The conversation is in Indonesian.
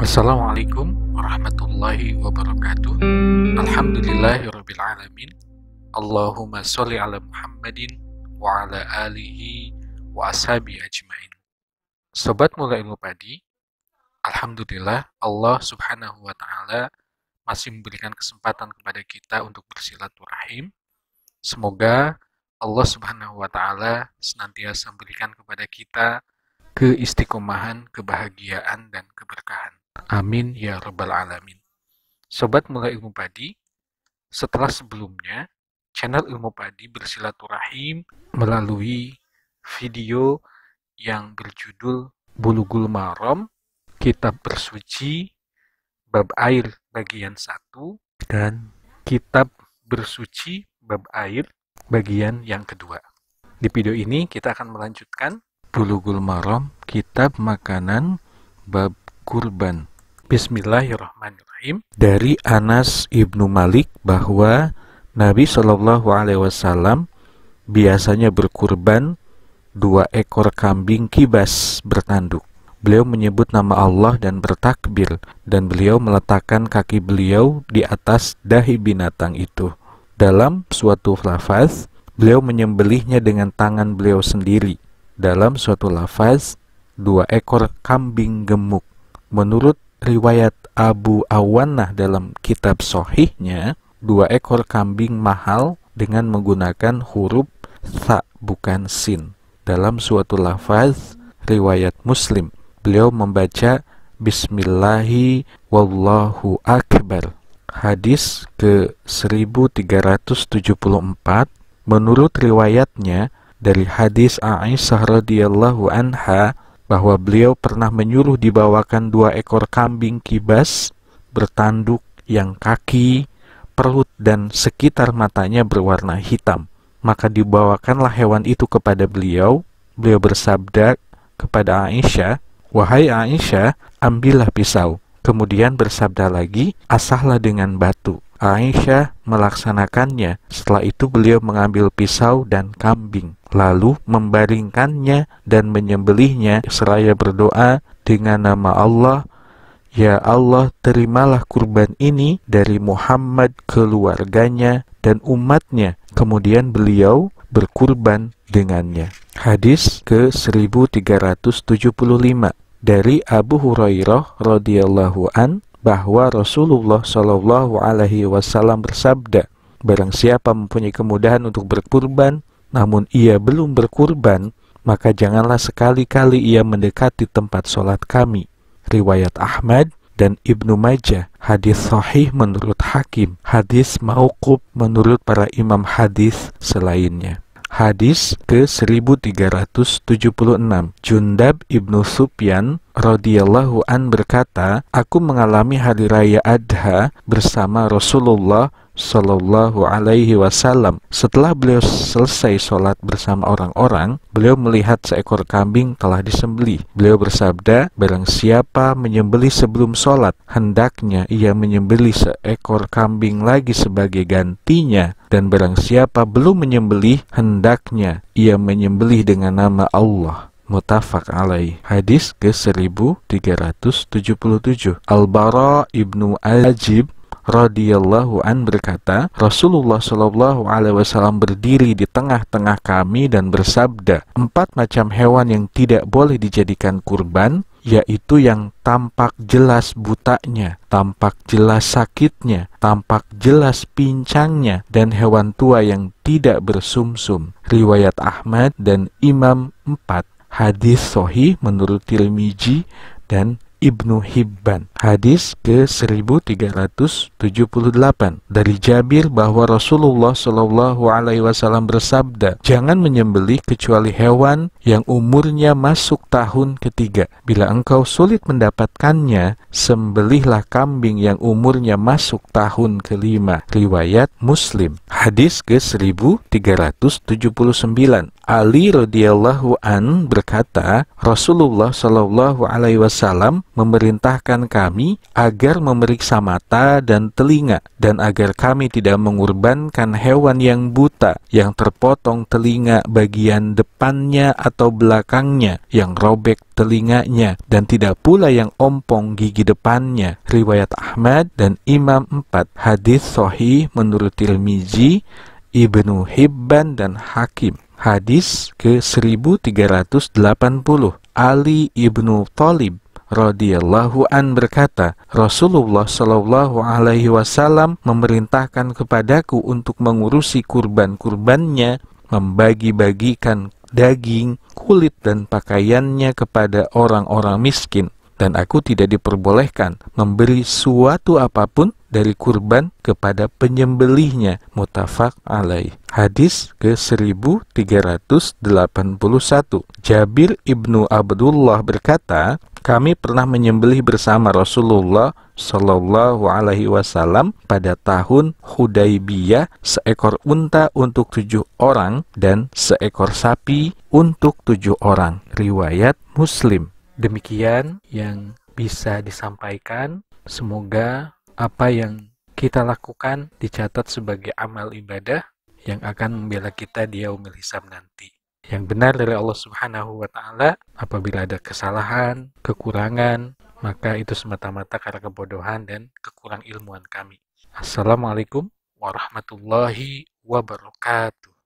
Assalamualaikum warahmatullahi wabarakatuh. Alhamdulillahirabbil alamin. Allahumma sholli ala Muhammadin wa ala alihi wa ashabi ajmain. Sobat Mula Ilmu Padi, alhamdulillah Allah Subhanahu wa taala masih memberikan kesempatan kepada kita untuk bersilaturahim. Semoga Allah Subhanahu wa taala senantiasa memberikan kepada kita keistiqomahan, kebahagiaan, dan keberkahan. Amin ya rabbal alamin. Sobat Mula Ilmu Padi, setelah sebelumnya channel Ilmu Padi bersilaturahim melalui video yang berjudul Bulughul Maram, Kitab Bersuci, Bab Air bagian 1, dan Kitab Bersuci Bab Air bagian yang kedua. Di video ini kita akan melanjutkan Bulughul Maram, Kitab Makanan, Bab Kurban. Bismillahirrahmanirrahim. Dari Anas ibnu Malik bahwa Nabi Shallallahu Alaihi Wasallam biasanya berkurban 2 ekor kambing kibas bertanduk. Beliau menyebut nama Allah dan bertakbir, dan beliau meletakkan kaki beliau di atas dahi binatang itu. Dalam suatu lafaz, beliau menyembelihnya dengan tangan beliau sendiri. Dalam suatu lafaz, 2 ekor kambing gemuk. Menurut riwayat Abu Awanah dalam kitab Sohihnya, 2 ekor kambing mahal dengan menggunakan huruf tha bukan sin. Dalam suatu lafaz riwayat Muslim, beliau membaca Bismillahi wallahu akbar. Hadis ke 1374. Menurut riwayatnya dari hadis Aisyah radhiyallahu anha bahwa beliau pernah menyuruh dibawakan 2 ekor kambing kibas bertanduk yang kaki, perut, dan sekitar matanya berwarna hitam. Maka dibawakanlah hewan itu kepada beliau. Beliau bersabda kepada Aisyah, "Wahai Aisyah, ambillah pisau." Kemudian bersabda lagi, "Asahlah dengan batu." Aisyah melaksanakannya. Setelah itu beliau mengambil pisau dan kambing, lalu membaringkannya dan menyembelihnya seraya berdoa dengan nama Allah, "Ya Allah, terimalah kurban ini dari Muhammad, keluarganya, dan umatnya." Kemudian beliau berkurban dengannya. Hadis ke 1375 dari Abu Hurairah radhiyallahu an bahwa Rasulullah Shallallahu Alaihi Wasallam bersabda, "Barang siapa mempunyai kemudahan untuk berkurban, namun ia belum berkurban, maka janganlah sekali-kali ia mendekati tempat sholat kami." Riwayat Ahmad dan Ibnu Majah. Hadis sahih menurut Hakim. Hadis mauquf menurut para imam hadis selainnya. Hadis ke 1376. Jundab ibnu Sufyan radhiyallahu an berkata, "Aku mengalami hari raya Adha bersama Rasulullah Shallallahu Alaihi Wasallam. Setelah beliau selesai sholat bersama orang-orang, beliau melihat seekor kambing telah disembelih. Beliau bersabda, barang siapa menyembelih sebelum sholat, hendaknya ia menyembelih seekor kambing lagi sebagai gantinya. Dan barang siapa belum menyembelih, hendaknya ia menyembelih dengan nama Allah." Muttafaq alaih. Hadis ke 1377. Al-Bara ibnu Ajib radhiyallahu an berkata, Rasulullah Shallallahu Alaihi Wasallam berdiri di tengah-tengah kami dan bersabda, 4 macam hewan yang tidak boleh dijadikan kurban, yaitu yang tampak jelas butanya, tampak jelas sakitnya, tampak jelas pincangnya, dan hewan tua yang tidak bersumsum. Riwayat Ahmad dan Imam 4. Hadis sahih menurut Tirmizi dan Ibnu Hibban. Hadis ke 1378 dari Jabir bahwa Rasulullah Shallallahu Alaihi Wasallam bersabda, "Jangan menyembelih kecuali hewan yang umurnya masuk tahun ketiga. Bila engkau sulit mendapatkannya, sembelihlah kambing yang umurnya masuk tahun kelima." Riwayat Muslim. Hadis ke 1379. Ali radhiyallahu an berkata, Rasulullah shallallahu alaihi wasallam memerintahkan kami agar memeriksa mata dan telinga, dan agar kami tidak mengorbankan hewan yang buta, yang terpotong telinga bagian depannya atau belakangnya, yang robek telinganya, dan tidak pula yang ompong gigi depannya. Riwayat Ahmad dan Imam 4. Hadis sahih menurut Tirmizi, Ibnu Hibban dan Hakim. Hadis ke-1380. Ali ibnu Thalib radhiyallahu an berkata, Rasulullah shallallahu alaihi wasallam memerintahkan kepadaku untuk mengurusi kurban-kurbannya, membagi-bagikan daging, kulit, dan pakaiannya kepada orang-orang miskin, dan aku tidak diperbolehkan memberi suatu apapun dari kurban kepada penyembelihnya. Muttafaq alaih. Hadis ke-1381. Jabir ibnu Abdullah berkata, kami pernah menyembelih bersama Rasulullah Shallallahu alaihi wasallam pada tahun Hudaybiyah seekor unta untuk 7 orang dan seekor sapi untuk 7 orang. Riwayat Muslim. Demikian yang bisa disampaikan. Semoga apa yang kita lakukan dicatat sebagai amal ibadah yang akan membela kita di yaumil hisab nanti. Yang benar dari Allah Subhanahu wa Ta'ala. Apabila ada kesalahan, kekurangan, maka itu semata-mata karena kebodohan dan kekurang ilmuan kami. Assalamualaikum warahmatullahi wabarakatuh.